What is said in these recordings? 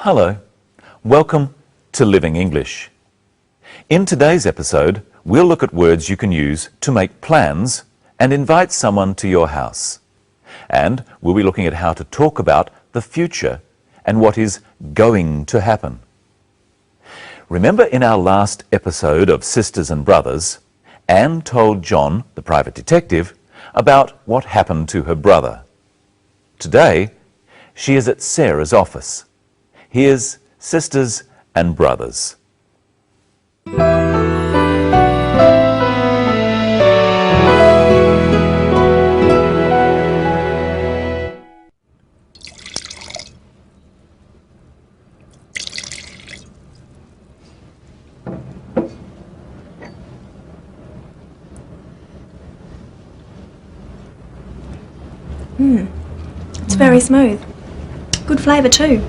Hello, welcome to Living English. In today's episode, we'll look at words you can use to make plans and invite someone to your house. And we'll be looking at how to talk about the future and what is going to happen. Remember in our last episode of Sisters and Brothers, Anne told John, the private detective, about what happened to her brother. Today, she is at Sarah's office. Here's Sisters and Brothers. It's very smooth. Good flavour too.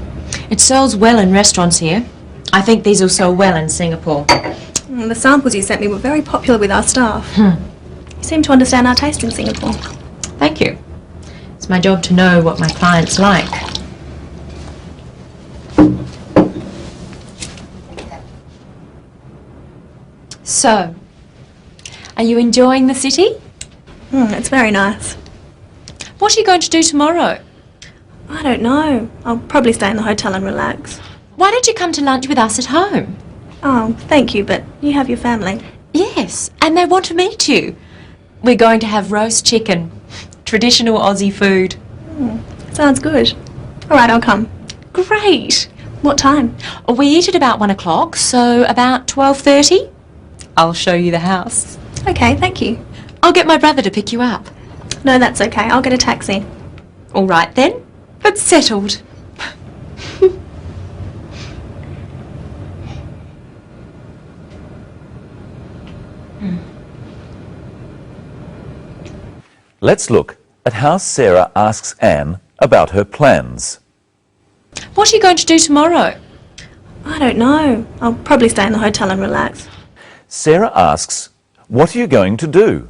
It sells well in restaurants here. I think these will sell well in Singapore. The samples you sent me were very popular with our staff. You seem to understand our taste in Singapore. Thank you. It's my job to know what my clients like. So, are you enjoying the city? It's very nice. What are you going to do tomorrow? I don't know. I'll probably stay in the hotel and relax. Why don't you come to lunch with us at home? Oh, thank you, but you have your family. Yes, and they want to meet you. We're going to have roast chicken, traditional Aussie food. Sounds good. All right, I'll come. Great. What time? We eat at about 1 o'clock, so about 12:30. I'll show you the house. Okay, thank you. I'll get my brother to pick you up. No, that's okay. I'll get a taxi. All right then, but settled. Let's look at how Sarah asks Anne about her plans. What are you going to do tomorrow? I don't know. I'll probably stay in the hotel and relax. Sarah asks, "What are you going to do?"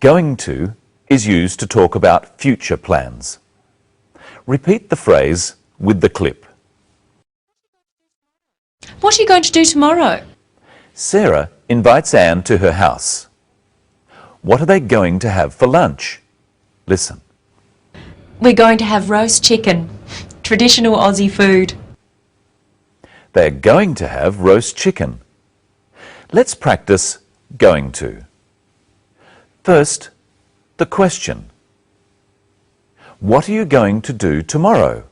Going to is used to talk about future plans. Repeat the phrase with the clip. What are you going to do tomorrow? Sarah invites Anne to her house. What are they going to have for lunch? Listen. We're going to have roast chicken, traditional Aussie food. They're going to have roast chicken. Let's practice going to. First, the question. What are you going to do tomorrow?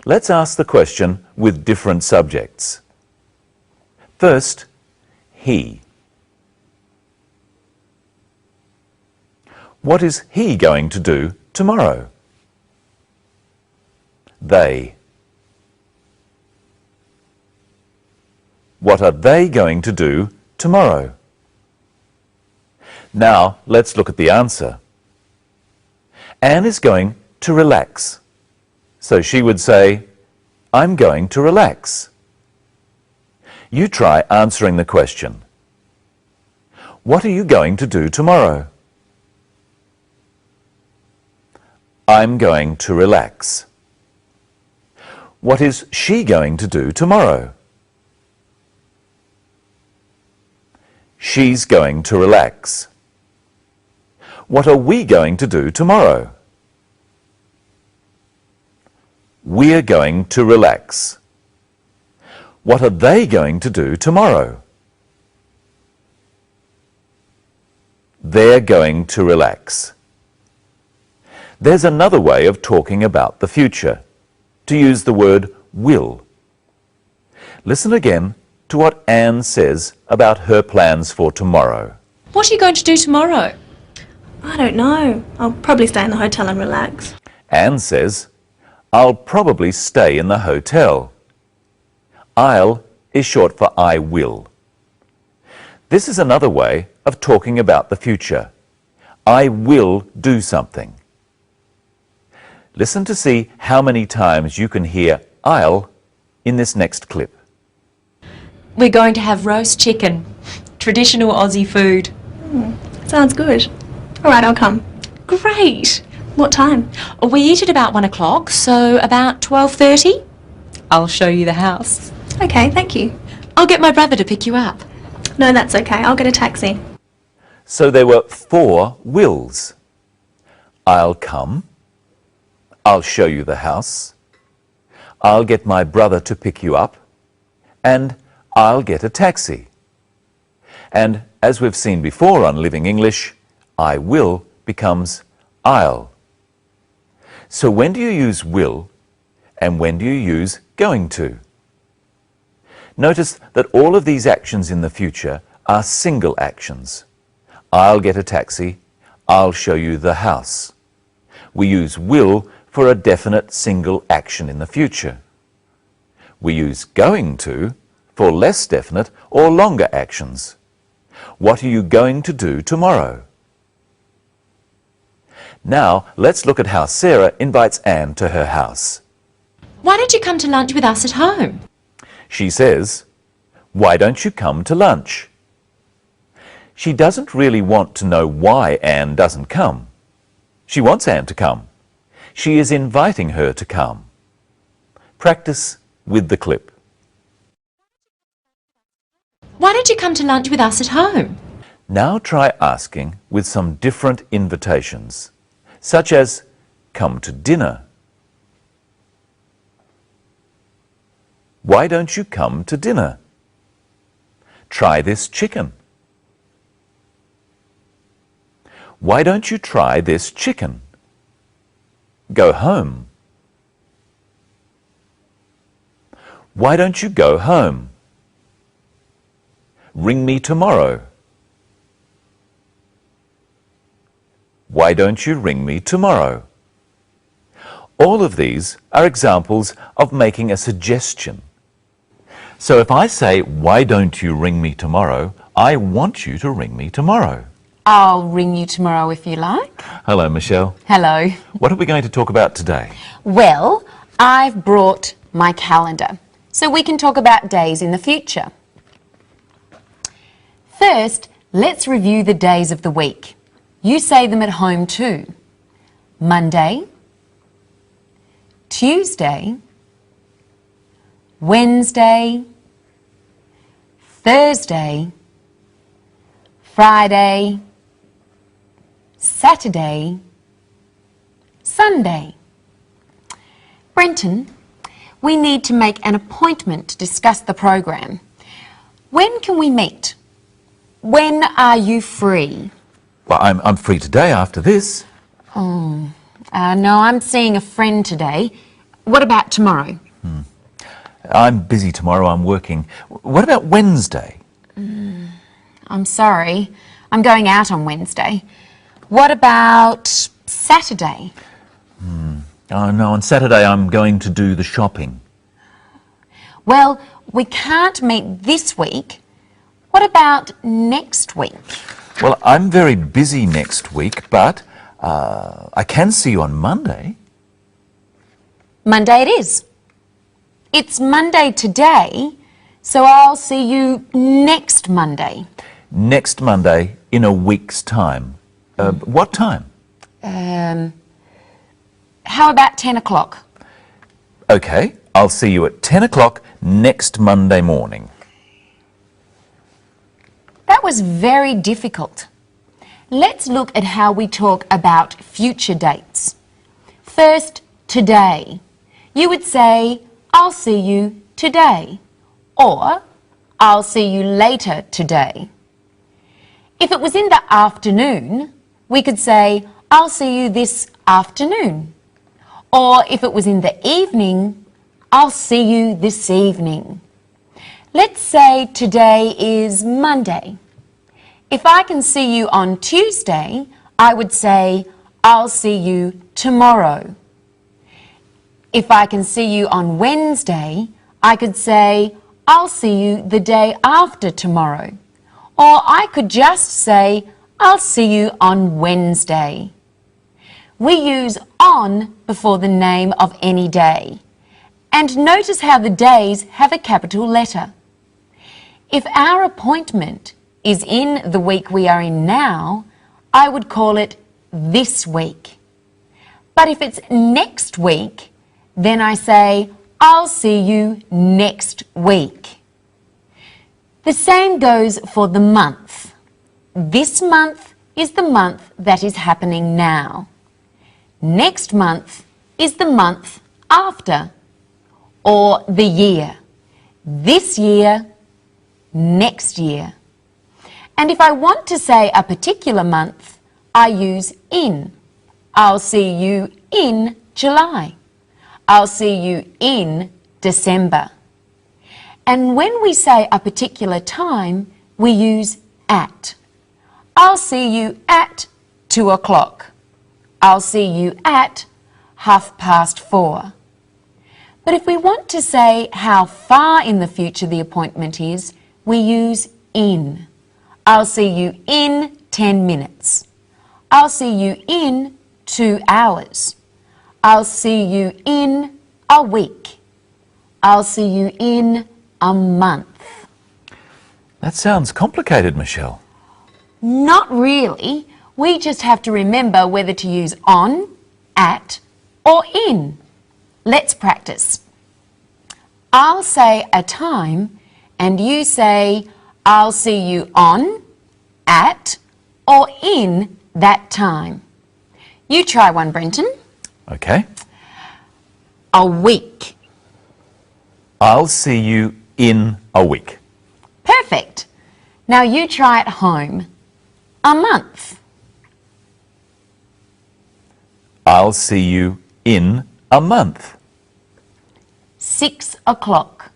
Let's ask the question with different subjects. First, he. What is he going to do tomorrow? They. What are they going to do tomorrow? Now, let's look at the answer. Anne is going to relax. So she would say, "I'm going to relax." You try answering the question. What are you going to do tomorrow? I'm going to relax. What is she going to do tomorrow? She's going to relax. What are we going to do tomorrow? We're going to relax. What are they going to do tomorrow? They're going to relax. There's another way of talking about the future, to use the word will. Listen again to what Anne says about her plans for tomorrow. What are you going to do tomorrow? I don't know. I'll probably stay in the hotel and relax. Anne says, "I'll probably stay in the hotel." I'll is short for I will. This is another way of talking about the future. I will do something. Listen to see how many times you can hear I'll in this next clip. We're going to have roast chicken, traditional Aussie food. Sounds good. All right, I'll come. Great. What time? We eat at about 1 o'clock, so about 12:30. I'll show you the house. Okay, thank you. I'll get my brother to pick you up. No, that's okay. I'll get a taxi. So there were 4 wills. I'll come. I'll show you the house. I'll get my brother to pick you up. And I'll get a taxi. And as we've seen before on Living English, I will becomes I'll. So when do you use will and when do you use going to? Notice that all of these actions in the future are single actions. I'll get a taxi. I'll show you the house. We use will for a definite single action in the future. We use going to for less definite or longer actions. What are you going to do tomorrow? Now, let's look at how Sarah invites Anne to her house. Why don't you come to lunch with us at home? She says, "Why don't you come to lunch?" She doesn't really want to know why Anne doesn't come. She wants Anne to come. She is inviting her to come. Practice with the clip. Why don't you come to lunch with us at home? Now try asking with some different invitations, such as, "Come to dinner." Why don't you come to dinner? Try this chicken. Why don't you try this chicken? Go home. Why don't you go home? Ring me tomorrow. Why don't you ring me tomorrow? All of these are examples of making a suggestion. So if I say, "Why don't you ring me tomorrow?" I want you to ring me tomorrow. I'll ring you tomorrow if you like. Hello, Michelle. Hello. What are we going to talk about today? Well, I've brought my calendar so we can talk about days in the future. First, let's review the days of the week. You say them at home too. Monday, Tuesday, Wednesday, Thursday, Friday, Saturday, Sunday. Brenton, we need to make an appointment to discuss the program. When can we meet? When are you free? Well, I'm free today after this. No, I'm seeing a friend today. What about tomorrow? I'm busy tomorrow, I'm working. What about Wednesday? I'm sorry. I'm going out on Wednesday. What about Saturday? Oh no, on Saturday I'm going to do the shopping. Well, we can't meet this week. What about next week? Well, I'm very busy next week, but I can see you on Monday. Monday it is. It's Monday today, so I'll see you next Monday. Next Monday in a week's time. What time? How about 10 o'clock? Okay, I'll see you at 10 o'clock next Monday morning. That was very difficult. Let's look at how we talk about future dates. First, today. You would say, "I'll see you today," or "I'll see you later today." If it was in the afternoon, we could say, "I'll see you this afternoon." Or if it was in the evening, "I'll see you this evening." Let's say today is Monday. If I can see you on Tuesday, I would say, "I'll see you tomorrow." If I can see you on Wednesday, I could say, "I'll see you the day after tomorrow." Or I could just say, "I'll see you on Wednesday." We use on before the name of any day. And notice how the days have a capital letter. If our appointment is in the week we are in now, I would call it this week. But if it's next week, then I say, I'll see you next week. The same goes for the month. This month is the month that is happening now. Next month is the month after, or the year. This year, next year. And if I want to say a particular month, I use in. I'll see you in July. I'll see you in December. And when we say a particular time, we use at. I'll see you at 2 o'clock. I'll see you at 4:30. But if we want to say how far in the future the appointment is, we use in. I'll see you in 10 minutes. I'll see you in 2 hours. I'll see you in a week. I'll see you in a month. That sounds complicated, Michelle. Not really. We just have to remember whether to use on, at, or in. Let's practice. I'll say a time and you say, I'll see you on, at, or in that time. You try one, Brenton. Okay. A week. I'll see you in a week. Perfect. Now you try at home. A month. I'll see you in a month. 6 o'clock.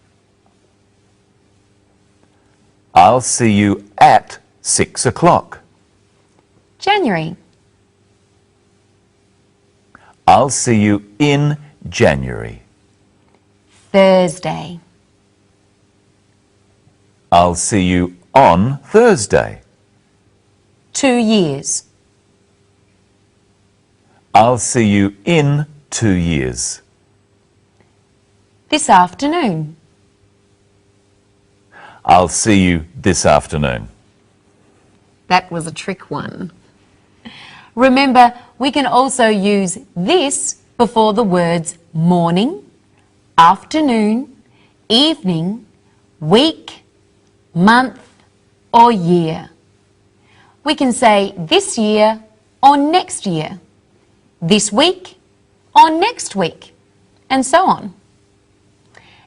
I'll see you at 6 o'clock. January. I'll see you in January. Thursday. I'll see you on Thursday. 2 years. I'll see you in 2 years. This afternoon. I'll see you this afternoon. That was a trick one. Remember, we can also use this before the words morning, afternoon, evening, week, month, or year. We can say this year or next year, this week or next week, and so on.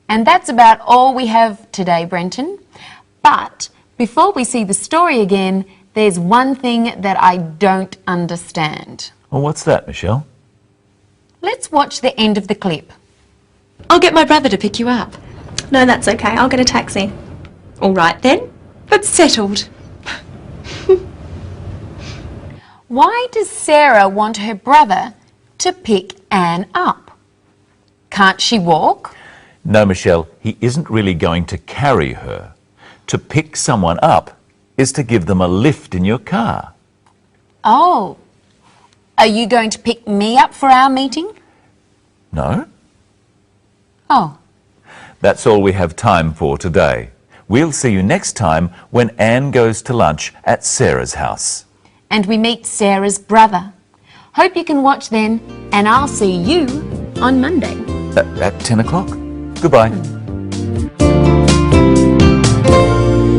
And that's about all we have today, Brenton. But before we see the story again, there's one thing that I don't understand. Well, what's that, Michelle? Let's watch the end of the clip. I'll get my brother to pick you up. No, that's okay. I'll get a taxi. All right then, but settled. Why does Sarah want her brother to pick Anne up? Can't she walk? No, Michelle, he isn't really going to carry her. To pick someone up is to give them a lift in your car. Oh, are you going to pick me up for our meeting? No? Oh. That's all we have time for today. We'll see you next time when Anne goes to lunch at Sarah's house. And we meet Sarah's brother. Hope you can watch then, and I'll see you on Monday. At 10 o'clock. Goodbye.